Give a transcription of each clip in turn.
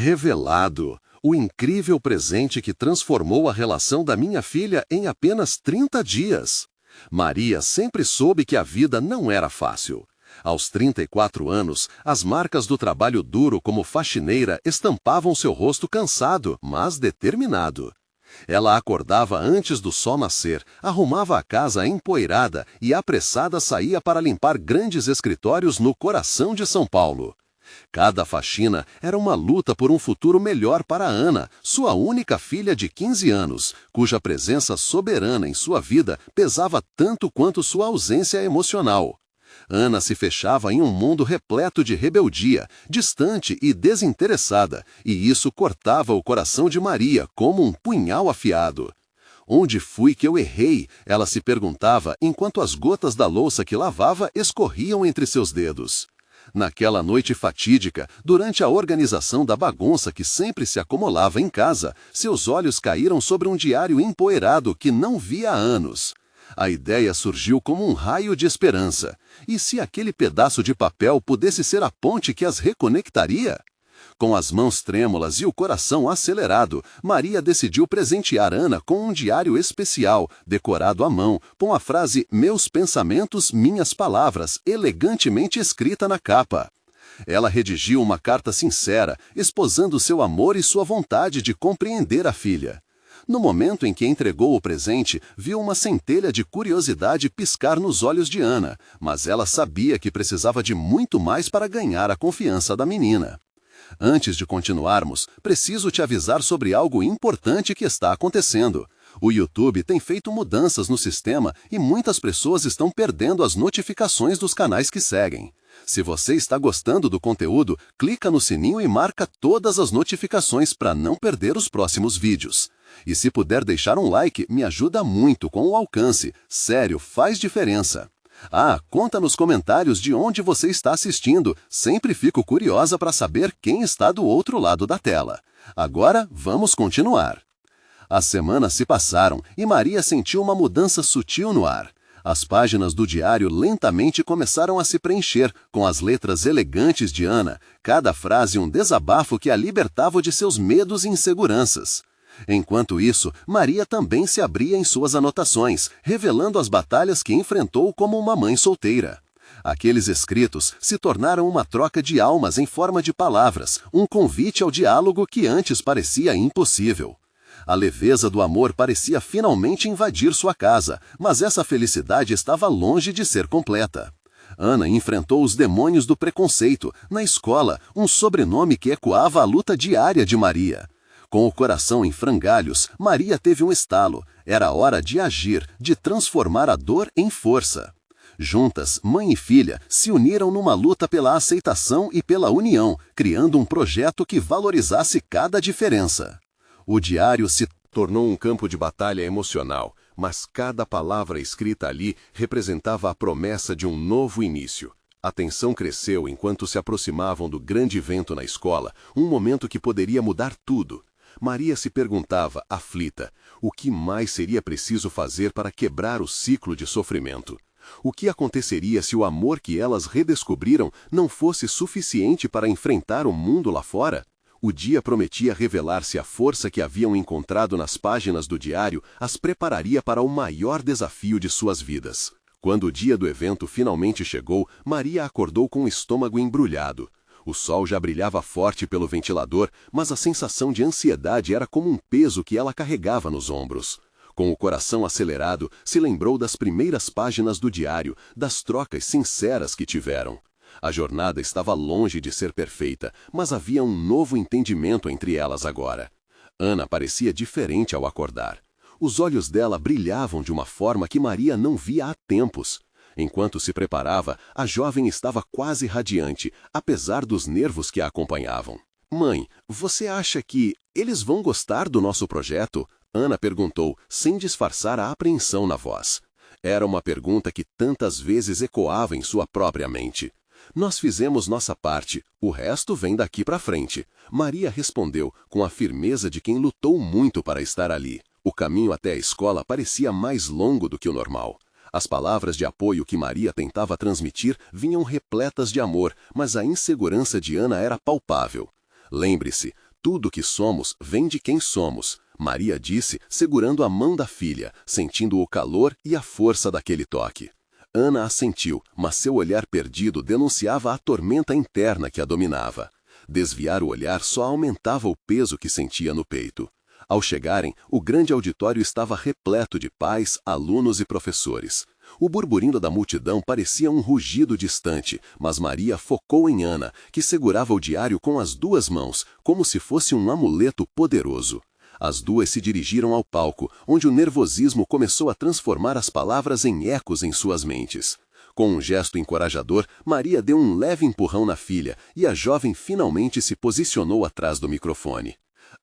Revelado, o incrível presente que transformou a relação da minha filha em apenas 30 dias. Maria sempre soube que a vida não era fácil. Aos 34 anos, as marcas do trabalho duro como faxineira estampavam seu rosto cansado, mas determinado. Ela acordava antes do sol nascer, arrumava a casa empoeirada e apressada saía para limpar grandes escritórios no coração de São Paulo. Cada faxina era uma luta por um futuro melhor para Ana, sua única filha de 15 anos, cuja presença soberana em sua vida pesava tanto quanto sua ausência emocional. Ana se fechava em um mundo repleto de rebeldia, distante e desinteressada, e isso cortava o coração de Maria como um punhal afiado. Onde fui que eu errei? Ela se perguntava enquanto as gotas da louça que lavava escorriam entre seus dedos. Naquela noite fatídica, durante a organização da bagunça que sempre se acumulava em casa, seus olhos caíram sobre um diário empoeirado que não via há anos. A ideia surgiu como um raio de esperança. E se aquele pedaço de papel pudesse ser a ponte que as reconectaria? Com as mãos trêmulas e o coração acelerado, Maria decidiu presentear Ana com um diário especial, decorado à mão, com a frase "Meus pensamentos, minhas palavras", elegantemente escrita na capa. Ela redigiu uma carta sincera, esposando seu amor e sua vontade de compreender a filha. No momento em que entregou o presente, viu uma centelha de curiosidade piscar nos olhos de Ana, mas ela sabia que precisava de muito mais para ganhar a confiança da menina. Antes de continuarmos, preciso te avisar sobre algo importante que está acontecendo. O YouTube tem feito mudanças no sistema e muitas pessoas estão perdendo as notificações dos canais que seguem. Se você está gostando do conteúdo, clica no sininho e marca todas as notificações para não perder os próximos vídeos. E se puder deixar um like, me ajuda muito com o alcance. Sério, faz diferença. Conta nos comentários de onde você está assistindo. Sempre fico curiosa para saber quem está do outro lado da tela. Agora, vamos continuar. As semanas se passaram e Maria sentiu uma mudança sutil no ar. As páginas do diário lentamente começaram a se preencher com as letras elegantes de Ana, cada frase um desabafo que a libertava de seus medos e inseguranças. Enquanto isso, Maria também se abria em suas anotações, revelando as batalhas que enfrentou como uma mãe solteira. Aqueles escritos se tornaram uma troca de almas em forma de palavras, um convite ao diálogo que antes parecia impossível. A leveza do amor parecia finalmente invadir sua casa, mas essa felicidade estava longe de ser completa. Ana enfrentou os demônios do preconceito, na escola, um sobrenome que ecoava a luta diária de Maria. Com o coração em frangalhos, Maria teve um estalo. Era hora de agir, de transformar a dor em força. Juntas, mãe e filha se uniram numa luta pela aceitação e pela união, criando um projeto que valorizasse cada diferença. O diário se tornou um campo de batalha emocional, mas cada palavra escrita ali representava a promessa de um novo início. A tensão cresceu enquanto se aproximavam do grande evento na escola, um momento que poderia mudar tudo. Maria se perguntava, aflita, o que mais seria preciso fazer para quebrar o ciclo de sofrimento? O que aconteceria se o amor que elas redescobriram não fosse suficiente para enfrentar o mundo lá fora? O dia prometia revelar se a força que haviam encontrado nas páginas do diário as prepararia para o maior desafio de suas vidas. Quando o dia do evento finalmente chegou, Maria acordou com o estômago embrulhado. O sol já brilhava forte pelo ventilador, mas a sensação de ansiedade era como um peso que ela carregava nos ombros. Com o coração acelerado, se lembrou das primeiras páginas do diário, das trocas sinceras que tiveram. A jornada estava longe de ser perfeita, mas havia um novo entendimento entre elas agora. Ana parecia diferente ao acordar. Os olhos dela brilhavam de uma forma que Maria não via há tempos. Enquanto se preparava, a jovem estava quase radiante, apesar dos nervos que a acompanhavam. "Mãe, você acha que eles vão gostar do nosso projeto?" Ana perguntou, sem disfarçar a apreensão na voz. Era uma pergunta que tantas vezes ecoava em sua própria mente. "Nós fizemos nossa parte, o resto vem daqui para frente", Maria respondeu, com a firmeza de quem lutou muito para estar ali. O caminho até a escola parecia mais longo do que o normal. As palavras de apoio que Maria tentava transmitir vinham repletas de amor, mas a insegurança de Ana era palpável. Lembre-se, Tudo que somos vem de quem somos, Maria disse, segurando a mão da filha, sentindo o calor e a força daquele toque. Ana assentiu, mas seu olhar perdido denunciava a tormenta interna que a dominava. Desviar o olhar só aumentava o peso que sentia no peito. Ao chegarem, o grande auditório estava repleto de pais, alunos e professores. O burburinho da multidão parecia um rugido distante, mas Maria focou em Ana, que segurava o diário com as duas mãos, como se fosse um amuleto poderoso. As duas se dirigiram ao palco, onde o nervosismo começou a transformar as palavras em ecos em suas mentes. Com um gesto encorajador, Maria deu um leve empurrão na filha e a jovem finalmente se posicionou atrás do microfone.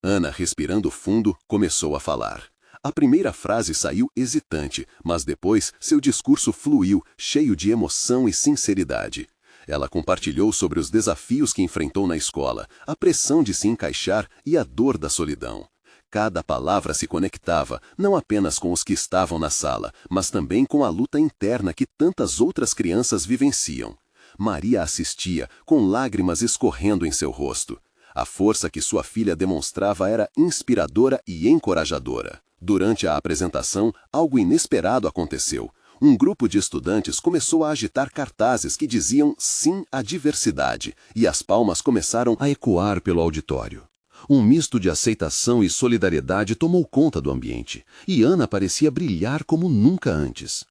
Ana, respirando fundo, começou a falar. A primeira frase saiu hesitante, mas depois seu discurso fluiu, cheio de emoção e sinceridade. Ela compartilhou sobre os desafios que enfrentou na escola, a pressão de se encaixar e a dor da solidão. Cada palavra se conectava, não apenas com os que estavam na sala, mas também com a luta interna que tantas outras crianças vivenciam. Maria assistia, com lágrimas escorrendo em seu rosto. A força que sua filha demonstrava era inspiradora e encorajadora. Durante a apresentação, algo inesperado aconteceu. Um grupo de estudantes começou a agitar cartazes que diziam sim à diversidade, e as palmas começaram a ecoar pelo auditório. Um misto de aceitação e solidariedade tomou conta do ambiente, e Ana parecia brilhar como nunca antes.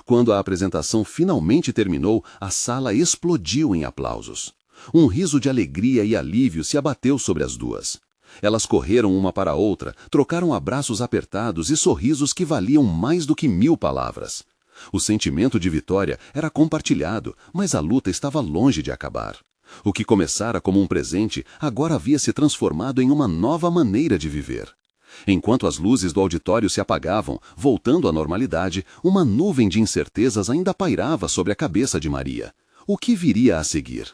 Quando a apresentação finalmente terminou, a sala explodiu em aplausos. Um riso de alegria e alívio se abateu sobre as duas. Elas correram uma para a outra, trocaram abraços apertados e sorrisos que valiam mais do que 1000 palavras. O sentimento de vitória era compartilhado, mas a luta estava longe de acabar. O que começara como um presente, agora havia se transformado em uma nova maneira de viver. Enquanto as luzes do auditório se apagavam, voltando à normalidade, uma nuvem de incertezas ainda pairava sobre a cabeça de Maria. O que viria a seguir?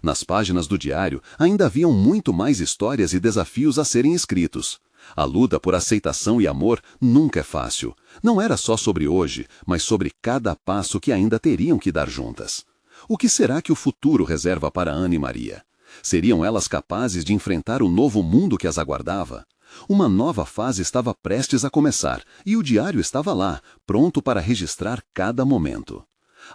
Nas páginas do diário, ainda haviam muito mais histórias e desafios a serem escritos. A luta por aceitação e amor nunca é fácil. Não era só sobre hoje, mas sobre cada passo que ainda teriam que dar juntas. O que será que o futuro reserva para Ana e Maria? Seriam elas capazes de enfrentar o novo mundo que as aguardava? Uma nova fase estava prestes a começar, e o diário estava lá, pronto para registrar cada momento.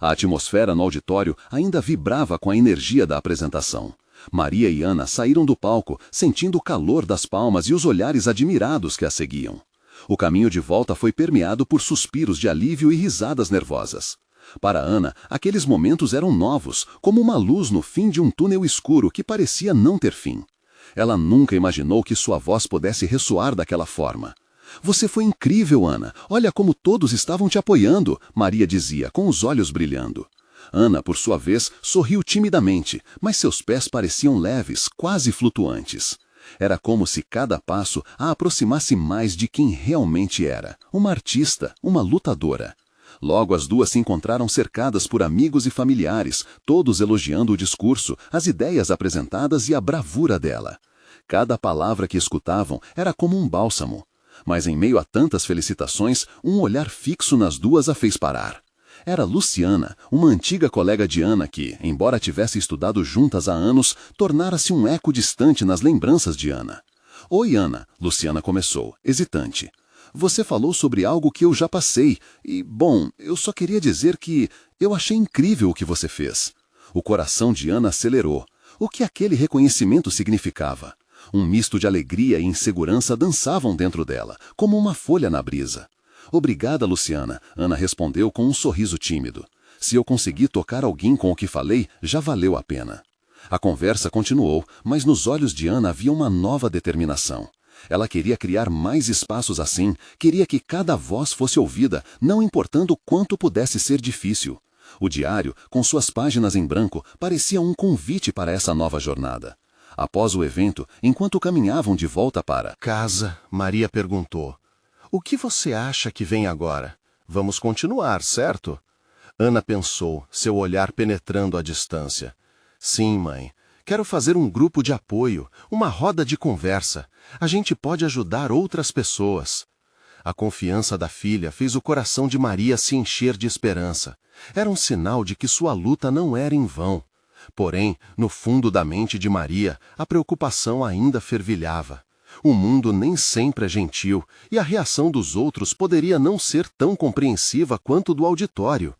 A atmosfera no auditório ainda vibrava com a energia da apresentação. Maria e Ana saíram do palco, sentindo o calor das palmas e os olhares admirados que a seguiam. O caminho de volta foi permeado por suspiros de alívio e risadas nervosas. Para Ana, aqueles momentos eram novos, como uma luz no fim de um túnel escuro que parecia não ter fim. Ela nunca imaginou que sua voz pudesse ressoar daquela forma. "Você foi incrível, Ana. Olha como todos estavam te apoiando", Maria dizia, com os olhos brilhando. Ana, por sua vez, sorriu timidamente, mas seus pés pareciam leves, quase flutuantes. Era como se cada passo a aproximasse mais de quem realmente era, uma artista, uma lutadora. Logo as duas se encontraram cercadas por amigos e familiares, todos elogiando o discurso, as ideias apresentadas e a bravura dela. Cada palavra que escutavam era como um bálsamo. Mas em meio a tantas felicitações, um olhar fixo nas duas a fez parar. Era Luciana, uma antiga colega de Ana que, embora tivesse estudado juntas há anos, tornara-se um eco distante nas lembranças de Ana. "Oi, Ana", Luciana começou, hesitante. "Você falou sobre algo que eu já passei, e, bom, eu só queria dizer que eu achei incrível o que você fez." O coração de Ana acelerou. O que aquele reconhecimento significava? Um misto de alegria e insegurança dançavam dentro dela, como uma folha na brisa. "Obrigada, Luciana", Ana respondeu com um sorriso tímido. "Se eu conseguir tocar alguém com o que falei, já valeu a pena." A conversa continuou, mas nos olhos de Ana havia uma nova determinação. Ela queria criar mais espaços assim, queria que cada voz fosse ouvida, não importando quanto pudesse ser difícil. O diário, com suas páginas em branco, parecia um convite para essa nova jornada. Após o evento, enquanto caminhavam de volta para casa, Maria perguntou: "O que você acha que vem agora? Vamos continuar, certo?" Ana pensou, seu olhar penetrando a distância. "Sim, mãe. Quero fazer um grupo de apoio, uma roda de conversa. A gente pode ajudar outras pessoas." A confiança da filha fez o coração de Maria se encher de esperança. Era um sinal de que sua luta não era em vão. Porém, no fundo da mente de Maria, a preocupação ainda fervilhava. O mundo nem sempre é gentil, e a reação dos outros poderia não ser tão compreensiva quanto do auditório.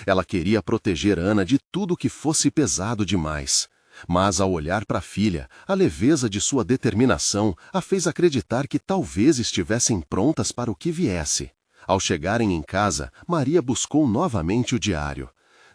Ela queria proteger Ana de tudo que fosse pesado demais. Mas, ao olhar para a filha, a leveza de sua determinação a fez acreditar que talvez estivessem prontas para o que viesse. Ao chegarem em casa, Maria buscou novamente o diário.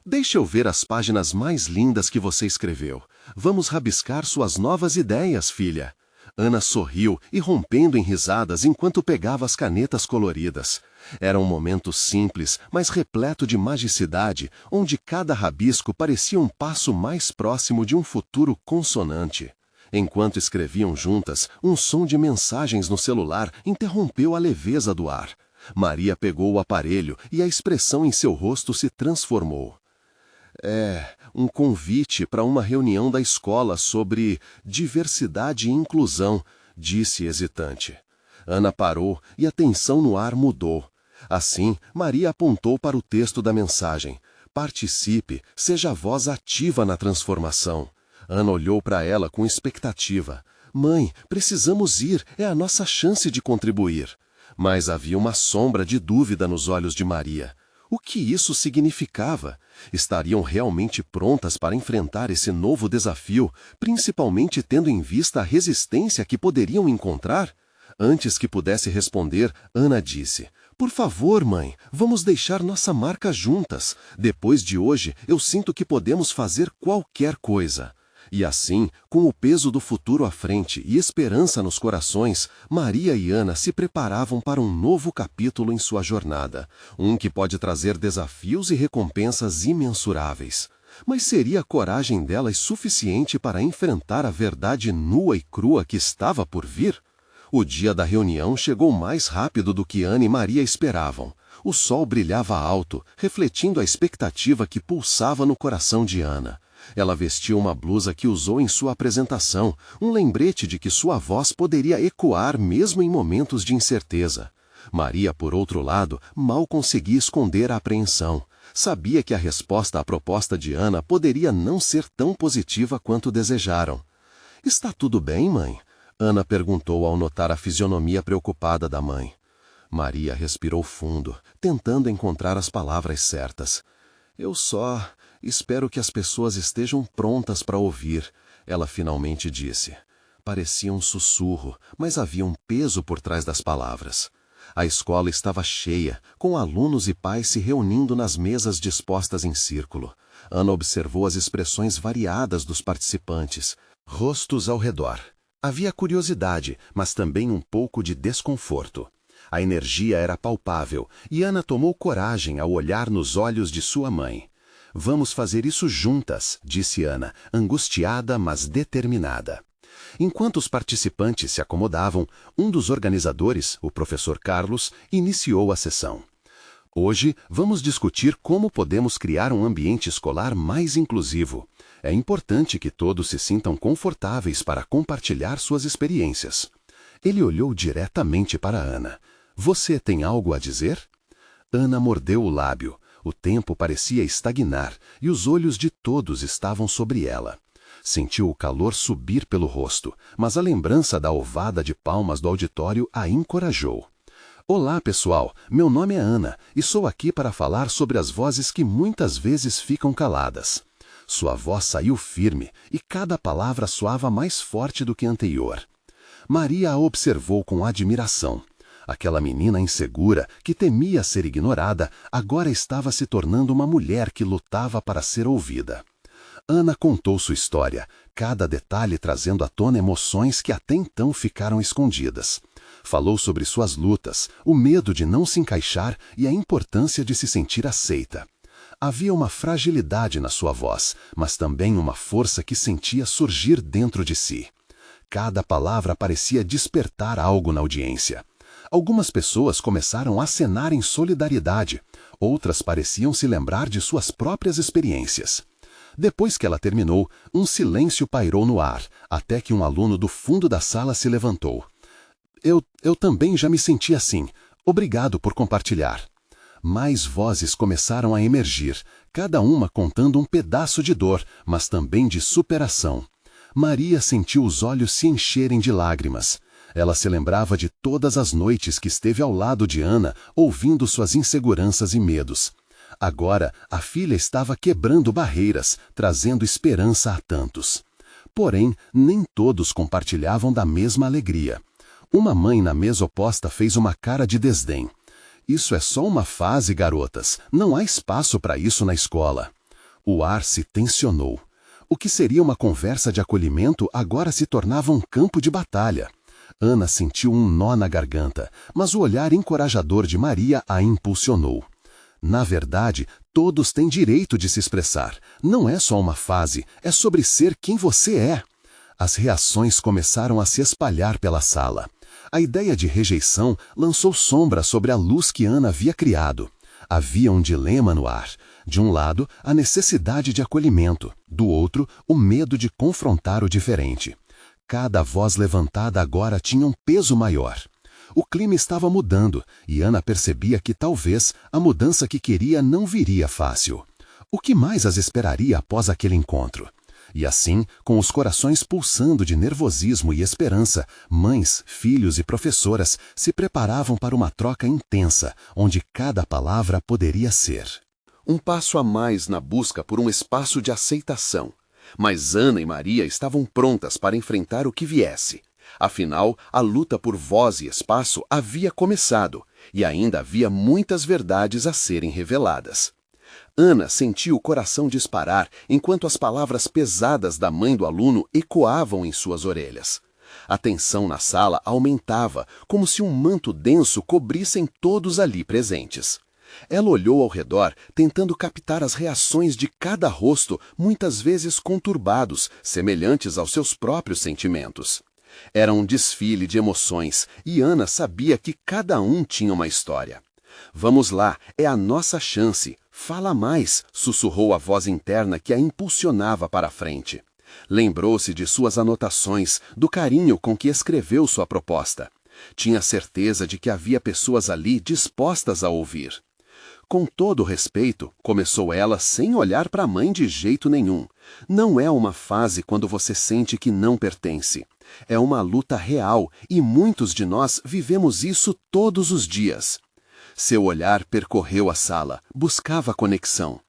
Deixe eu ver as páginas mais lindas que você escreveu. Vamos rabiscar suas novas ideias, filha. Ana sorriu, irrompendo em risadas enquanto pegava as canetas coloridas. Era um momento simples, mas repleto de magicidade, onde cada rabisco parecia um passo mais próximo de um futuro consonante. Enquanto escreviam juntas, um som de mensagens no celular interrompeu a leveza do ar. Maria pegou o aparelho e a expressão em seu rosto se transformou. É um convite para uma reunião da escola sobre diversidade e inclusão, disse hesitante. Ana parou e a tensão no ar mudou. Assim, Maria apontou para o texto da mensagem. Participe, seja a voz ativa na transformação. Ana olhou para ela com expectativa. Mãe, precisamos ir, é a nossa chance de contribuir. Mas havia uma sombra de dúvida nos olhos de Maria. O que isso significava? Estariam realmente prontas para enfrentar esse novo desafio, principalmente tendo em vista a resistência que poderiam encontrar? Antes que pudesse responder, Ana disse: Por favor, mãe, vamos deixar nossa marca juntas. Depois de hoje, eu sinto que podemos fazer qualquer coisa. E assim, com o peso do futuro à frente e esperança nos corações, Maria e Ana se preparavam para um novo capítulo em sua jornada, um que pode trazer desafios e recompensas imensuráveis. Mas seria a coragem delas suficiente para enfrentar a verdade nua e crua que estava por vir? O dia da reunião chegou mais rápido do que Ana e Maria esperavam. O sol brilhava alto, refletindo a expectativa que pulsava no coração de Ana. Ela vestia uma blusa que usou em sua apresentação, um lembrete de que sua voz poderia ecoar mesmo em momentos de incerteza. Maria, por outro lado, mal conseguia esconder a apreensão. Sabia que a resposta à proposta de Ana poderia não ser tão positiva quanto desejaram. — Está tudo bem, mãe? Ana perguntou ao notar a fisionomia preocupada da mãe. Maria respirou fundo, tentando encontrar as palavras certas. — Eu só espero que as pessoas estejam prontas para ouvir, ela finalmente disse. Parecia um sussurro, mas havia um peso por trás das palavras. A escola estava cheia, com alunos e pais se reunindo nas mesas dispostas em círculo. Ana observou as expressões variadas dos participantes, rostos ao redor. Havia curiosidade, mas também um pouco de desconforto. A energia era palpável, e Ana tomou coragem ao olhar nos olhos de sua mãe. Vamos fazer isso juntas, disse Ana, angustiada, mas determinada. Enquanto os participantes se acomodavam, um dos organizadores, o professor Carlos, iniciou a sessão. Hoje, vamos discutir como podemos criar um ambiente escolar mais inclusivo. É importante que todos se sintam confortáveis para compartilhar suas experiências. Ele olhou diretamente para Ana. Você tem algo a dizer? Ana mordeu o lábio. O tempo parecia estagnar e os olhos de todos estavam sobre ela. Sentiu o calor subir pelo rosto, mas a lembrança da ovada de palmas do auditório a encorajou. Olá, pessoal, meu nome é Ana e sou aqui para falar sobre as vozes que muitas vezes ficam caladas. Sua voz saiu firme e cada palavra soava mais forte do que a anterior. Maria a observou com admiração. Aquela menina insegura, que temia ser ignorada, agora estava se tornando uma mulher que lutava para ser ouvida. Ana contou sua história, cada detalhe trazendo à tona emoções que até então ficaram escondidas. Falou sobre suas lutas, o medo de não se encaixar e a importância de se sentir aceita. Havia uma fragilidade na sua voz, mas também uma força que sentia surgir dentro de si. Cada palavra parecia despertar algo na audiência. Algumas pessoas começaram a acenar em solidariedade, outras pareciam se lembrar de suas próprias experiências. Depois que ela terminou, um silêncio pairou no ar, até que um aluno do fundo da sala se levantou. Eu também já me senti assim. Obrigado por compartilhar. Mais vozes começaram a emergir, cada uma contando um pedaço de dor, mas também de superação. Maria sentiu os olhos se encherem de lágrimas. Ela se lembrava de todas as noites que esteve ao lado de Ana, ouvindo suas inseguranças e medos. Agora, a filha estava quebrando barreiras, trazendo esperança a tantos. Porém, nem todos compartilhavam da mesma alegria. Uma mãe na mesa oposta fez uma cara de desdém. Isso é só uma fase, garotas. Não há espaço para isso na escola. O ar se tensionou. O que seria uma conversa de acolhimento agora se tornava um campo de batalha. Ana sentiu um nó na garganta, mas o olhar encorajador de Maria a impulsionou. Na verdade, todos têm direito de se expressar. Não é só uma fase, é sobre ser quem você é. As reações começaram a se espalhar pela sala. A ideia de rejeição lançou sombra sobre a luz que Ana havia criado. Havia um dilema no ar. De um lado, a necessidade de acolhimento. Do outro, o medo de confrontar o diferente. Cada voz levantada agora tinha um peso maior. O clima estava mudando, e Ana percebia que talvez a mudança que queria não viria fácil. O que mais as esperaria após aquele encontro? E assim, com os corações pulsando de nervosismo e esperança, mães, filhos e professoras se preparavam para uma troca intensa, onde cada palavra poderia ser um passo a mais na busca por um espaço de aceitação. Mas Ana e Maria estavam prontas para enfrentar o que viesse. Afinal, a luta por voz e espaço havia começado, e ainda havia muitas verdades a serem reveladas. Ana sentiu o coração disparar enquanto as palavras pesadas da mãe do aluno ecoavam em suas orelhas. A tensão na sala aumentava, como se um manto denso cobrissem todos ali presentes. Ela olhou ao redor, tentando captar as reações de cada rosto, muitas vezes conturbados, semelhantes aos seus próprios sentimentos. Era um desfile de emoções, e Ana sabia que cada um tinha uma história. "Vamos lá, é a nossa chance. Fala mais", sussurrou a voz interna que a impulsionava para a frente. Lembrou-se de suas anotações, do carinho com que escreveu sua proposta. Tinha certeza de que havia pessoas ali dispostas a ouvir. "Com todo respeito", começou ela sem olhar para a mãe de jeito nenhum. "Não é uma fase quando você sente que não pertence. É uma luta real e muitos de nós vivemos isso todos os dias." Seu olhar percorreu a sala, buscava conexão.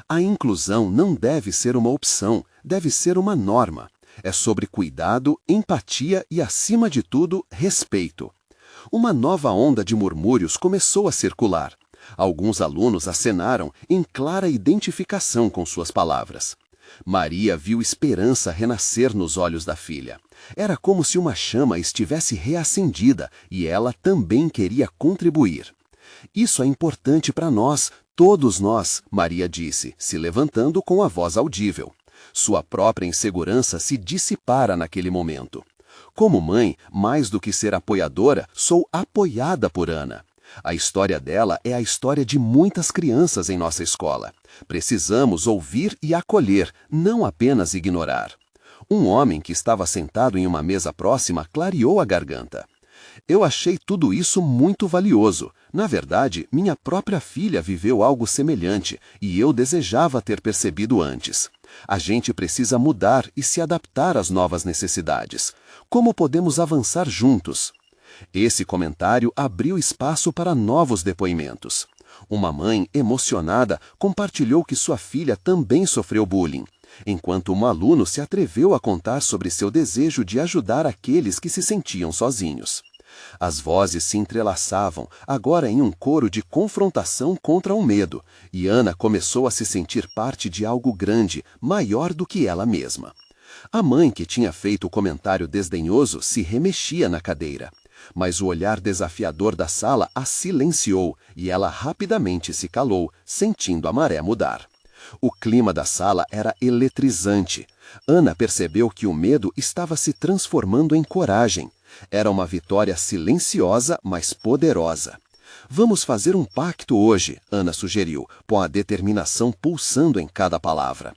A inclusão não deve ser uma opção, deve ser uma norma. É sobre cuidado, empatia e, acima de tudo, respeito. Uma nova onda de murmúrios começou a circular. Alguns alunos acenaram em clara identificação com suas palavras. Maria viu esperança renascer nos olhos da filha. Era como se uma chama estivesse reacendida e ela também queria contribuir. "Isso é importante para nós, todos nós", Maria disse, se levantando com a voz audível. Sua própria insegurança se dissipara naquele momento. "Como mãe, mais do que ser apoiadora, sou apoiada por Ana. A história dela é a história de muitas crianças em nossa escola. Precisamos ouvir e acolher, não apenas ignorar." Um homem que estava sentado em uma mesa próxima clareou a garganta. "Eu achei tudo isso muito valioso. Na verdade, minha própria filha viveu algo semelhante e eu desejava ter percebido antes. A gente precisa mudar e se adaptar às novas necessidades. Como podemos avançar juntos?" Esse comentário abriu espaço para novos depoimentos. Uma mãe, emocionada, compartilhou que sua filha também sofreu bullying, enquanto um aluno se atreveu a contar sobre seu desejo de ajudar aqueles que se sentiam sozinhos. As vozes se entrelaçavam, agora em um coro de confrontação contra o medo, e Ana começou a se sentir parte de algo grande, maior do que ela mesma. A mãe que tinha feito o comentário desdenhoso se remexia na cadeira. Mas o olhar desafiador da sala a silenciou e ela rapidamente se calou, sentindo a maré mudar. O clima da sala era eletrizante. Ana percebeu que o medo estava se transformando em coragem. Era uma vitória silenciosa, mas poderosa. "Vamos fazer um pacto hoje", Ana sugeriu, com a determinação pulsando em cada palavra.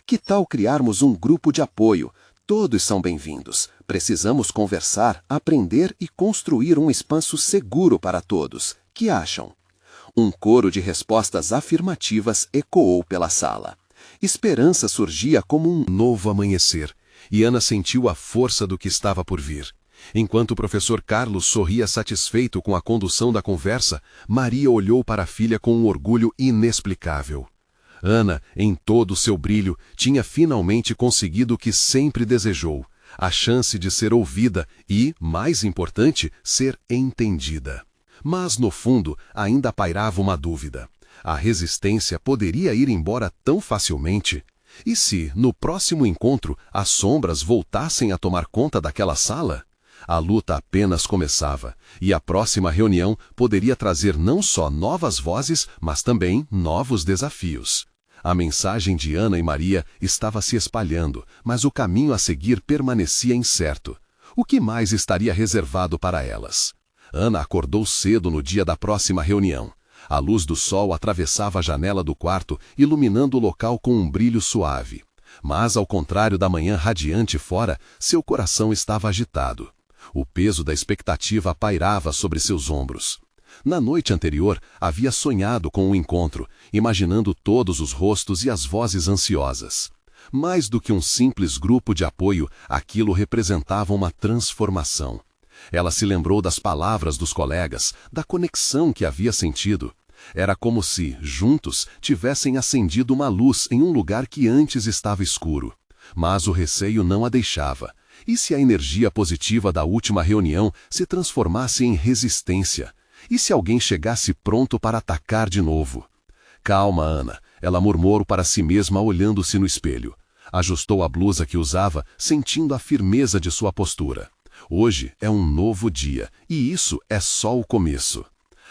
"Que tal criarmos um grupo de apoio? Todos são bem-vindos. Precisamos conversar, aprender e construir um espaço seguro para todos. Que acham?" Um coro de respostas afirmativas ecoou pela sala. Esperança surgia como um novo amanhecer, e Ana sentiu a força do que estava por vir. Enquanto o professor Carlos sorria satisfeito com a condução da conversa, Maria olhou para a filha com um orgulho inexplicável. Ana, em todo o seu brilho, tinha finalmente conseguido o que sempre desejou, a chance de ser ouvida e, mais importante, ser entendida. Mas, no fundo, ainda pairava uma dúvida. A resistência poderia ir embora tão facilmente? E se, no próximo encontro, as sombras voltassem a tomar conta daquela sala? A luta apenas começava, e a próxima reunião poderia trazer não só novas vozes, mas também novos desafios. A mensagem de Ana e Maria estava se espalhando, mas o caminho a seguir permanecia incerto. O que mais estaria reservado para elas? Ana acordou cedo no dia da próxima reunião. A luz do sol atravessava a janela do quarto, iluminando o local com um brilho suave. Mas, ao contrário da manhã radiante fora, seu coração estava agitado. O peso da expectativa pairava sobre seus ombros. Na noite anterior, havia sonhado com o encontro, imaginando todos os rostos e as vozes ansiosas. Mais do que um simples grupo de apoio, aquilo representava uma transformação. Ela se lembrou das palavras dos colegas, da conexão que havia sentido. Era como se, juntos, tivessem acendido uma luz em um lugar que antes estava escuro. Mas o receio não a deixava. E se a energia positiva da última reunião se transformasse em resistência? E se alguém chegasse pronto para atacar de novo? Calma, Ana, ela murmurou para si mesma olhando-se no espelho. Ajustou a blusa que usava, sentindo a firmeza de sua postura. Hoje é um novo dia, e isso é só o começo.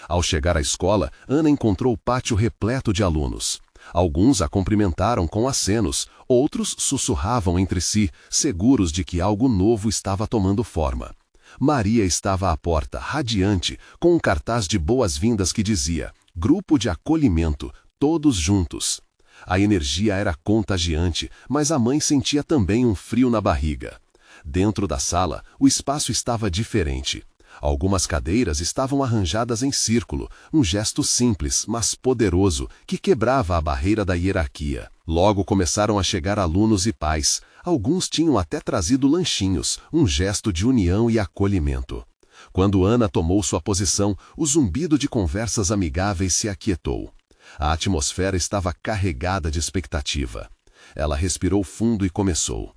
Ao chegar à escola, Ana encontrou o pátio repleto de alunos. Alguns a cumprimentaram com acenos, outros sussurravam entre si, seguros de que algo novo estava tomando forma. Maria estava à porta, radiante, com um cartaz de boas-vindas que dizia: Grupo de acolhimento, todos juntos. A energia era contagiante, mas a mãe sentia também um frio na barriga. Dentro da sala, o espaço estava diferente. Algumas cadeiras estavam arranjadas em círculo, um gesto simples, mas poderoso, que quebrava a barreira da hierarquia. Logo começaram a chegar alunos e pais. Alguns tinham até trazido lanchinhos, um gesto de união e acolhimento. Quando Ana tomou sua posição, o zumbido de conversas amigáveis se aquietou. A atmosfera estava carregada de expectativa. Ela respirou fundo e começou.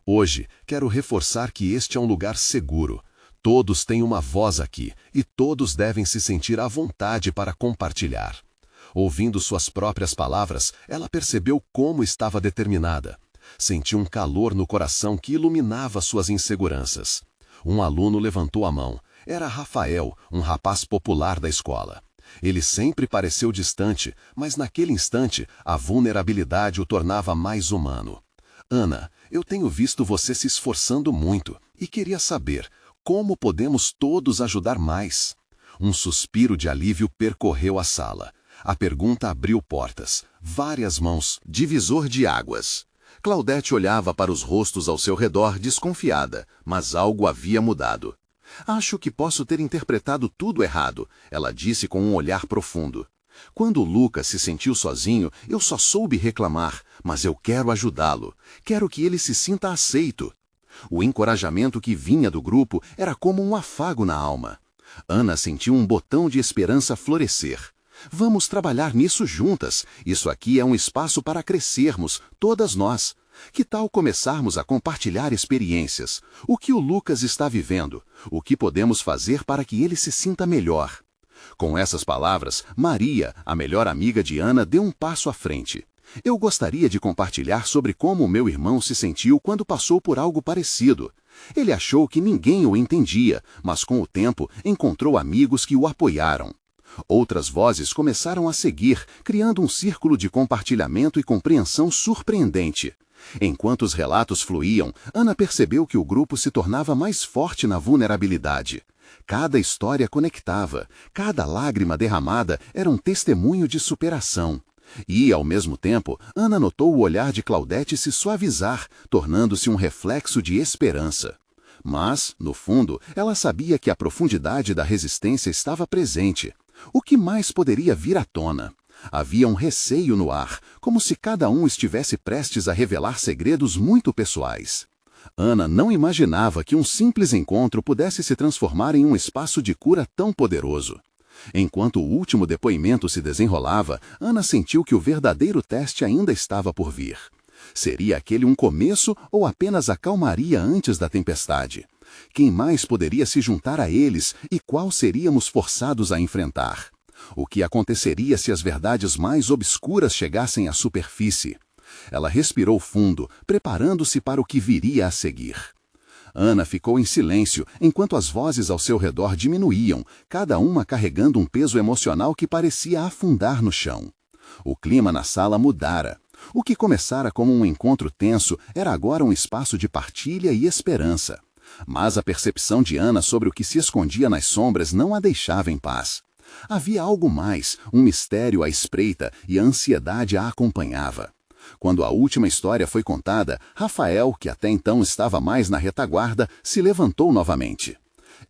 Hoje, quero reforçar que este é um lugar seguro. Todos têm uma voz aqui, e todos devem se sentir à vontade para compartilhar. Ouvindo suas próprias palavras, ela percebeu como estava determinada. Sentiu um calor no coração que iluminava suas inseguranças. Um aluno levantou a mão. Era Rafael, um rapaz popular da escola. Ele sempre pareceu distante, mas naquele instante, a vulnerabilidade o tornava mais humano. Ana, eu tenho visto você se esforçando muito, e queria saber, como podemos todos ajudar mais? Um suspiro de alívio percorreu a sala. A pergunta abriu portas. Várias mãos. Divisor de águas. Claudete olhava para os rostos ao seu redor desconfiada, mas algo havia mudado. Acho que posso ter interpretado tudo errado, ela disse com um olhar profundo. Quando Lucas se sentiu sozinho, eu só soube reclamar, mas eu quero ajudá-lo. Quero que ele se sinta aceito. O encorajamento que vinha do grupo era como um afago na alma. Ana sentiu um botão de esperança florescer. Vamos trabalhar nisso juntas. Isso aqui é um espaço para crescermos, todas nós. Que tal começarmos a compartilhar experiências? O que o Lucas está vivendo? O que podemos fazer para que ele se sinta melhor? Com essas palavras, Maria, a melhor amiga de Ana, deu um passo à frente. Eu gostaria de compartilhar sobre como o meu irmão se sentiu quando passou por algo parecido. Ele achou que ninguém o entendia, mas com o tempo encontrou amigos que o apoiaram. Outras vozes começaram a seguir, criando um círculo de compartilhamento e compreensão surpreendente. Enquanto os relatos fluíam, Ana percebeu que o grupo se tornava mais forte na vulnerabilidade. Cada história conectava, cada lágrima derramada era um testemunho de superação. E, ao mesmo tempo, Ana notou o olhar de Claudete se suavizar, tornando-se um reflexo de esperança. Mas, no fundo, ela sabia que a profundidade da resistência estava presente. O que mais poderia vir à tona? Havia um receio no ar, como se cada um estivesse prestes a revelar segredos muito pessoais. Ana não imaginava que um simples encontro pudesse se transformar em um espaço de cura tão poderoso. Enquanto o último depoimento se desenrolava, Ana sentiu que o verdadeiro teste ainda estava por vir. Seria aquele um começo ou apenas a calmaria antes da tempestade? Quem mais poderia se juntar a eles e qual seríamos forçados a enfrentar? O que aconteceria se as verdades mais obscuras chegassem à superfície? Ela respirou fundo, preparando-se para o que viria a seguir. Ana ficou em silêncio enquanto as vozes ao seu redor diminuíam, cada uma carregando um peso emocional que parecia afundar no chão. O clima na sala mudara. O que começara como um encontro tenso era agora um espaço de partilha e esperança. Mas a percepção de Ana sobre o que se escondia nas sombras não a deixava em paz. Havia algo mais, um mistério à espreita, e a ansiedade a acompanhava. Quando a última história foi contada, Rafael, que até então estava mais na retaguarda, se levantou novamente.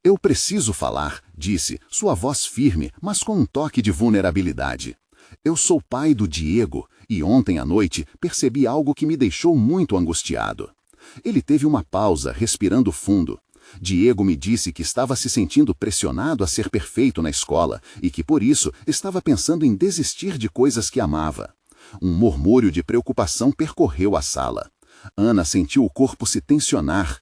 "Eu preciso falar", disse, sua voz firme, mas com um toque de vulnerabilidade. "Eu sou pai do Diego, e ontem à noite percebi algo que me deixou muito angustiado." Ele teve uma pausa, respirando fundo. Diego me disse que estava se sentindo pressionado a ser perfeito na escola e que, por isso, estava pensando em desistir de coisas que amava. Um murmúrio de preocupação percorreu a sala. Ana sentiu o corpo se tensionar.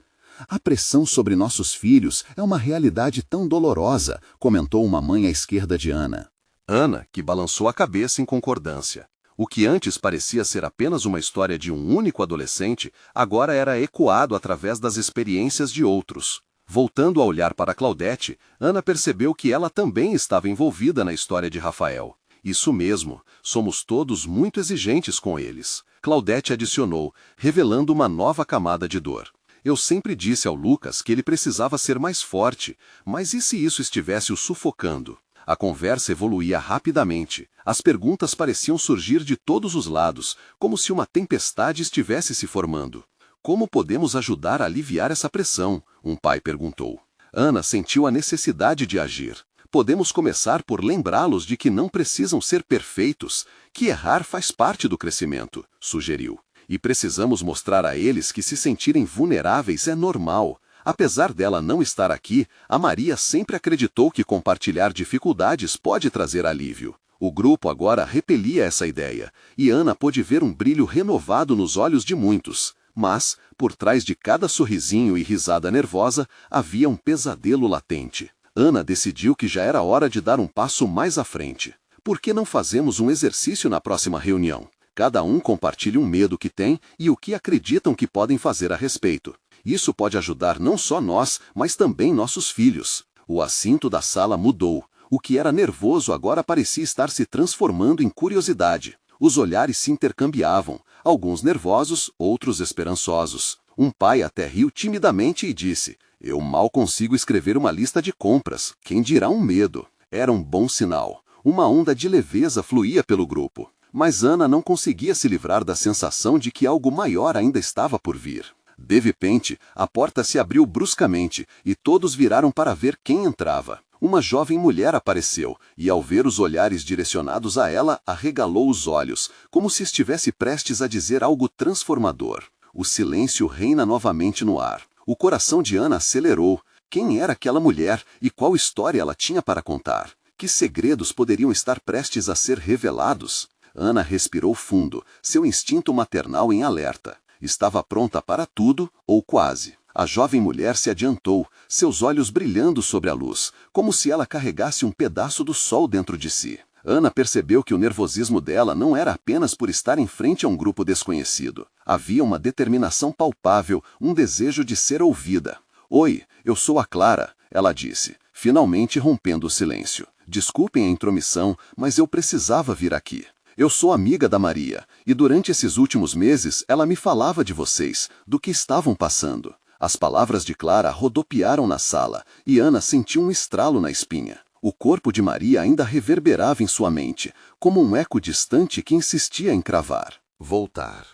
"A pressão sobre nossos filhos é uma realidade tão dolorosa", comentou uma mãe à esquerda de Ana. Ana, que balançou a cabeça em concordância. O que antes parecia ser apenas uma história de um único adolescente, agora era ecoado através das experiências de outros. Voltando a olhar para Claudete, Ana percebeu que ela também estava envolvida na história de Rafael. "Isso mesmo, somos todos muito exigentes com eles", Claudete adicionou, revelando uma nova camada de dor. "Eu sempre disse ao Lucas que ele precisava ser mais forte, mas e se isso estivesse o sufocando?" A conversa evoluía rapidamente. As perguntas pareciam surgir de todos os lados, como se uma tempestade estivesse se formando. "Como podemos ajudar a aliviar essa pressão?", um pai perguntou. Ana sentiu a necessidade de agir. "Podemos começar por lembrá-los de que não precisam ser perfeitos, que errar faz parte do crescimento", sugeriu. "E precisamos mostrar a eles que se sentirem vulneráveis é normal. Apesar dela não estar aqui, a Maria sempre acreditou que compartilhar dificuldades pode trazer alívio." O grupo agora repelia essa ideia, e Ana pôde ver um brilho renovado nos olhos de muitos. Mas, por trás de cada sorrisinho e risada nervosa, havia um pesadelo latente. Ana decidiu que já era hora de dar um passo mais à frente. "Por que não fazemos um exercício na próxima reunião? Cada um compartilha um medo que tem e o que acreditam que podem fazer a respeito. Isso pode ajudar não só nós, mas também nossos filhos." O assinto da sala mudou. O que era nervoso agora parecia estar se transformando em curiosidade. Os olhares se intercambiavam, alguns nervosos, outros esperançosos. Um pai até riu timidamente e disse: "Eu mal consigo escrever uma lista de compras, quem dirá um medo?" Era um bom sinal. Uma onda de leveza fluía pelo grupo. Mas Ana não conseguia se livrar da sensação de que algo maior ainda estava por vir. De repente, a porta se abriu bruscamente e todos viraram para ver quem entrava. Uma jovem mulher apareceu e, ao ver os olhares direcionados a ela, arregalou os olhos, como se estivesse prestes a dizer algo transformador. O silêncio reina novamente no ar. O coração de Ana acelerou. Quem era aquela mulher e qual história ela tinha para contar? Que segredos poderiam estar prestes a ser revelados? Ana respirou fundo, seu instinto maternal em alerta. Estava pronta para tudo, ou quase. A jovem mulher se adiantou, seus olhos brilhando sobre a luz, como se ela carregasse um pedaço do sol dentro de si. Ana percebeu que o nervosismo dela não era apenas por estar em frente a um grupo desconhecido. Havia uma determinação palpável, um desejo de ser ouvida. "Oi, eu sou a Clara", ela disse, finalmente rompendo o silêncio. "Desculpem a intromissão, mas eu precisava vir aqui. Eu sou amiga da Maria, e durante esses últimos meses ela me falava de vocês, do que estavam passando." As palavras de Clara rodopiaram na sala, e Ana sentiu um estralo na espinha. O corpo de Maria ainda reverberava em sua mente, como um eco distante que insistia em cravar. Voltar.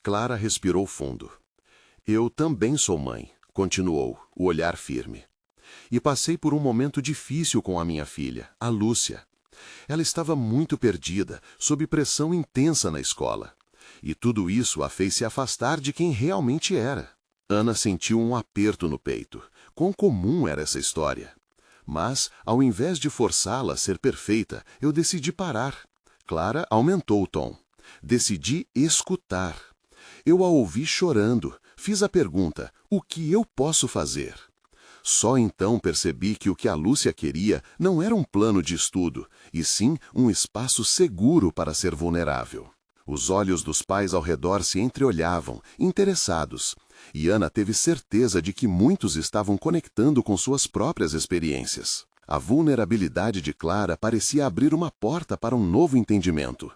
Clara respirou fundo. "Eu também sou mãe", continuou, o olhar firme. "E passei por um momento difícil com a minha filha, a Lúcia. Ela estava muito perdida, sob pressão intensa na escola. E tudo isso a fez se afastar de quem realmente era. Ana sentiu um aperto no peito. Quão comum era essa história. Mas, ao invés de forçá-la a ser perfeita, eu decidi parar. Clara aumentou o tom. Decidi escutar. Eu a ouvi chorando. Fiz a pergunta: o que eu posso fazer? Só então percebi que o que a Lúcia queria não era um plano de estudo, e sim um espaço seguro para ser vulnerável. Os olhos dos pais ao redor se entreolhavam, interessados, e Ana teve certeza de que muitos estavam conectando com suas próprias experiências. A vulnerabilidade de Clara parecia abrir uma porta para um novo entendimento.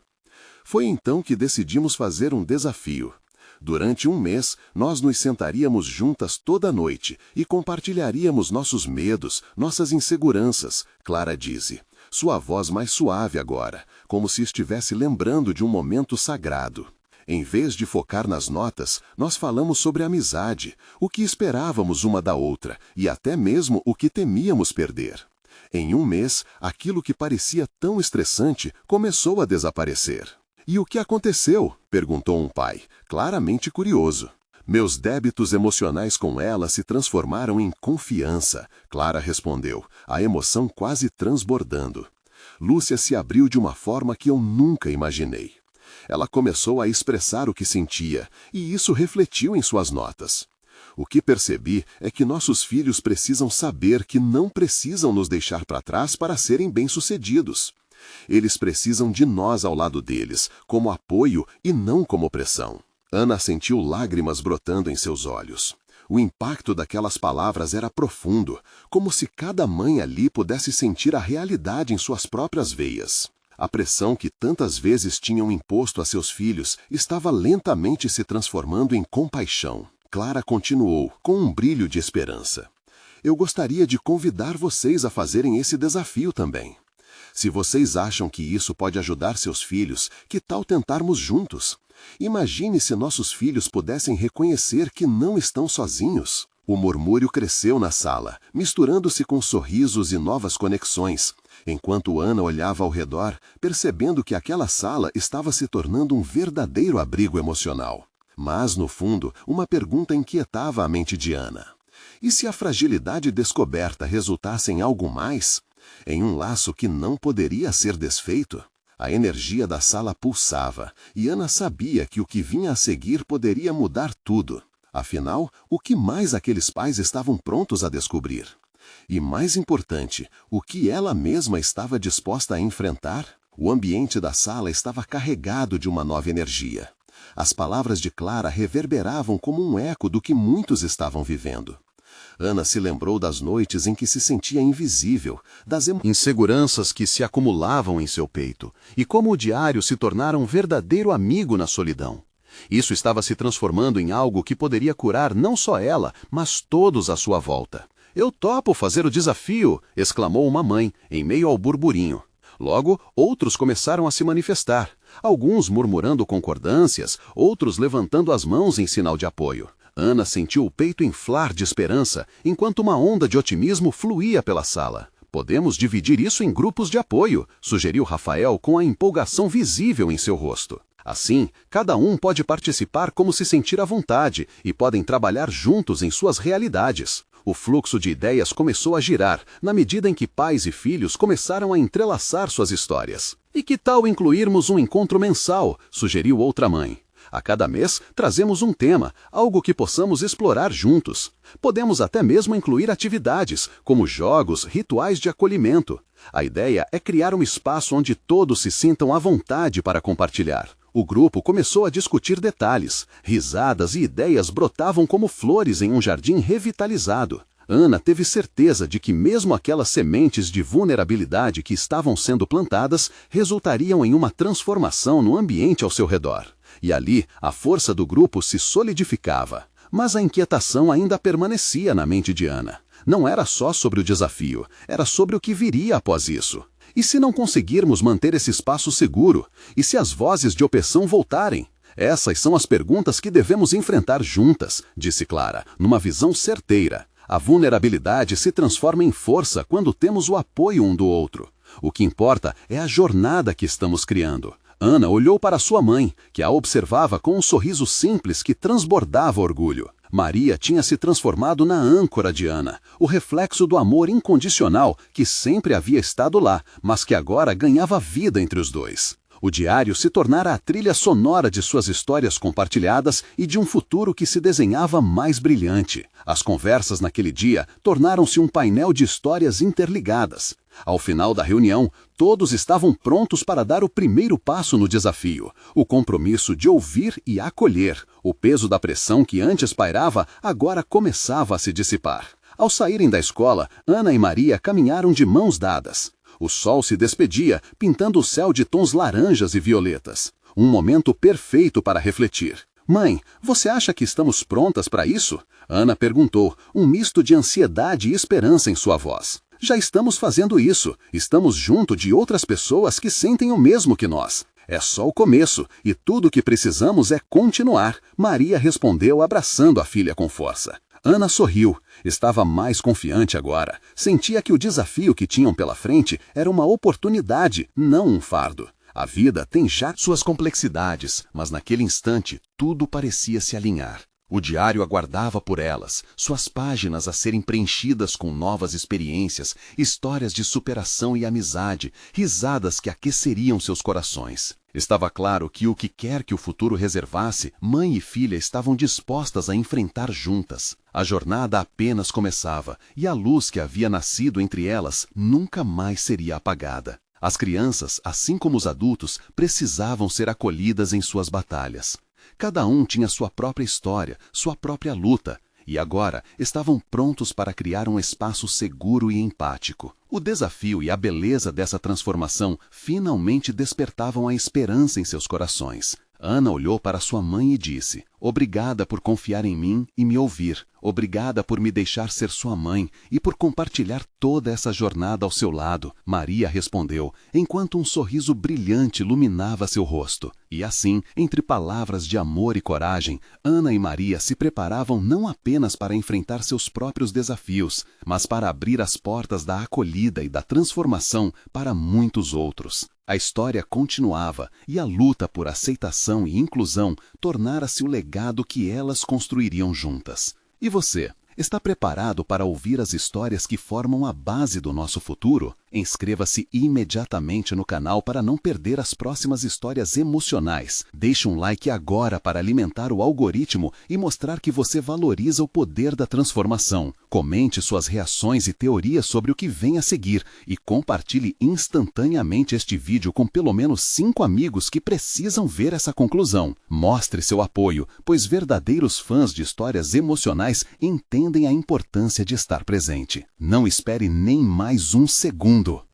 Foi então que decidimos fazer um desafio. Durante um mês, nós nos sentaríamos juntas toda noite e compartilharíamos nossos medos, nossas inseguranças, Clara disse. Sua voz mais suave agora, como se estivesse lembrando de um momento sagrado. Em vez de focar nas notas, nós falamos sobre amizade, o que esperávamos uma da outra e até mesmo o que temíamos perder. Em um mês, aquilo que parecia tão estressante começou a desaparecer. E o que aconteceu? Perguntou um pai, claramente curioso. Meus débitos emocionais com ela se transformaram em confiança, Clara respondeu, a emoção quase transbordando. Lúcia se abriu de uma forma que eu nunca imaginei. Ela começou a expressar o que sentia, e isso refletiu em suas notas. O que percebi é que nossos filhos precisam saber que não precisam nos deixar para trás para serem bem-sucedidos. Eles precisam de nós ao lado deles, como apoio e não como pressão. Ana sentiu lágrimas brotando em seus olhos. O impacto daquelas palavras era profundo, como se cada mãe ali pudesse sentir a realidade em suas próprias veias. A pressão que tantas vezes tinham imposto a seus filhos estava lentamente se transformando em compaixão. Clara continuou, com um brilho de esperança. Eu gostaria de convidar vocês a fazerem esse desafio também. Se vocês acham que isso pode ajudar seus filhos, que tal tentarmos juntos? Imagine se nossos filhos pudessem reconhecer que não estão sozinhos. O murmúrio cresceu na sala, misturando-se com sorrisos e novas conexões, enquanto Ana olhava ao redor, percebendo que aquela sala estava se tornando um verdadeiro abrigo emocional. Mas, no fundo, uma pergunta inquietava a mente de Ana. E se a fragilidade descoberta resultasse em algo mais? Em um laço que não poderia ser desfeito? A energia da sala pulsava, e Ana sabia que o que vinha a seguir poderia mudar tudo. Afinal, o que mais aqueles pais estavam prontos a descobrir? E mais importante, o que ela mesma estava disposta a enfrentar? O ambiente da sala estava carregado de uma nova energia. As palavras de Clara reverberavam como um eco do que muitos estavam vivendo. Ana se lembrou das noites em que se sentia invisível, das inseguranças que se acumulavam em seu peito, e como o diário se tornara um verdadeiro amigo na solidão. Isso estava se transformando em algo que poderia curar não só ela, mas todos à sua volta. "Eu topo fazer o desafio!" exclamou uma mãe, em meio ao burburinho. Logo, outros começaram a se manifestar, alguns murmurando concordâncias, outros levantando as mãos em sinal de apoio. Ana sentiu o peito inflar de esperança, enquanto uma onda de otimismo fluía pela sala. "Podemos dividir isso em grupos de apoio", sugeriu Rafael com a empolgação visível em seu rosto. Assim, cada um pode participar como se sentir à vontade e podem trabalhar juntos em suas realidades. O fluxo de ideias começou a girar, na medida em que pais e filhos começaram a entrelaçar suas histórias. "E que tal incluirmos um encontro mensal?", sugeriu outra mãe. "A cada mês, trazemos um tema, algo que possamos explorar juntos. Podemos até mesmo incluir atividades, como jogos, rituais de acolhimento. A ideia é criar um espaço onde todos se sintam à vontade para compartilhar." O grupo começou a discutir detalhes. Risadas e ideias brotavam como flores em um jardim revitalizado. Ana teve certeza de que mesmo aquelas sementes de vulnerabilidade que estavam sendo plantadas resultariam em uma transformação no ambiente ao seu redor. E ali, a força do grupo se solidificava. Mas a inquietação ainda permanecia na mente de Ana. Não era só sobre o desafio, era sobre o que viria após isso. E se não conseguirmos manter esse espaço seguro? E se as vozes de opressão voltarem? Essas são as perguntas que devemos enfrentar juntas, disse Clara, numa visão certeira. A vulnerabilidade se transforma em força quando temos o apoio um do outro. O que importa é a jornada que estamos criando. Ana olhou para sua mãe, que a observava com um sorriso simples que transbordava orgulho. Maria tinha se transformado na âncora de Ana, o reflexo do amor incondicional que sempre havia estado lá, mas que agora ganhava vida entre os dois. O diário se tornara a trilha sonora de suas histórias compartilhadas e de um futuro que se desenhava mais brilhante. As conversas naquele dia tornaram-se um painel de histórias interligadas. Ao final da reunião, todos estavam prontos para dar o primeiro passo no desafio, o compromisso de ouvir e acolher. O peso da pressão que antes pairava agora começava a se dissipar. Ao saírem da escola, Ana e Maria caminharam de mãos dadas. O sol se despedia, pintando o céu de tons laranjas e violetas. Um momento perfeito para refletir. Mãe, você acha que estamos prontas para isso? Ana perguntou, um misto de ansiedade e esperança em sua voz. Já estamos fazendo isso. Estamos junto de outras pessoas que sentem o mesmo que nós. É só o começo, e tudo o que precisamos é continuar. Maria respondeu, abraçando a filha com força. Ana sorriu. Estava mais confiante agora. Sentia que o desafio que tinham pela frente era uma oportunidade, não um fardo. A vida tem já suas complexidades, mas naquele instante tudo parecia se alinhar. O diário aguardava por elas, suas páginas a serem preenchidas com novas experiências, histórias de superação e amizade, risadas que aqueceriam seus corações. Estava claro que o que quer que o futuro reservasse, mãe e filha estavam dispostas a enfrentar juntas. A jornada apenas começava, e a luz que havia nascido entre elas nunca mais seria apagada. As crianças, assim como os adultos, precisavam ser acolhidas em suas batalhas. Cada um tinha sua própria história, sua própria luta, e agora estavam prontos para criar um espaço seguro e empático. O desafio e a beleza dessa transformação finalmente despertavam a esperança em seus corações. Ana olhou para sua mãe e disse: "Obrigada por confiar em mim e me ouvir. Obrigada por me deixar ser sua mãe e por compartilhar toda essa jornada ao seu lado." Maria respondeu, enquanto um sorriso brilhante iluminava seu rosto. E assim, entre palavras de amor e coragem, Ana e Maria se preparavam não apenas para enfrentar seus próprios desafios, mas para abrir as portas da acolhida e da transformação para muitos outros. A história continuava e a luta por aceitação e inclusão tornara-se o legado que elas construiriam juntas. E você, está preparado para ouvir as histórias que formam a base do nosso futuro? Inscreva-se imediatamente no canal para não perder as próximas histórias emocionais. Deixe um like agora para alimentar o algoritmo e mostrar que você valoriza o poder da transformação. Comente suas reações e teorias sobre o que vem a seguir e compartilhe instantaneamente este vídeo com pelo menos 5 amigos que precisam ver essa conclusão. Mostre seu apoio, pois verdadeiros fãs de histórias emocionais entendem a importância de estar presente. Não espere nem mais um segundo.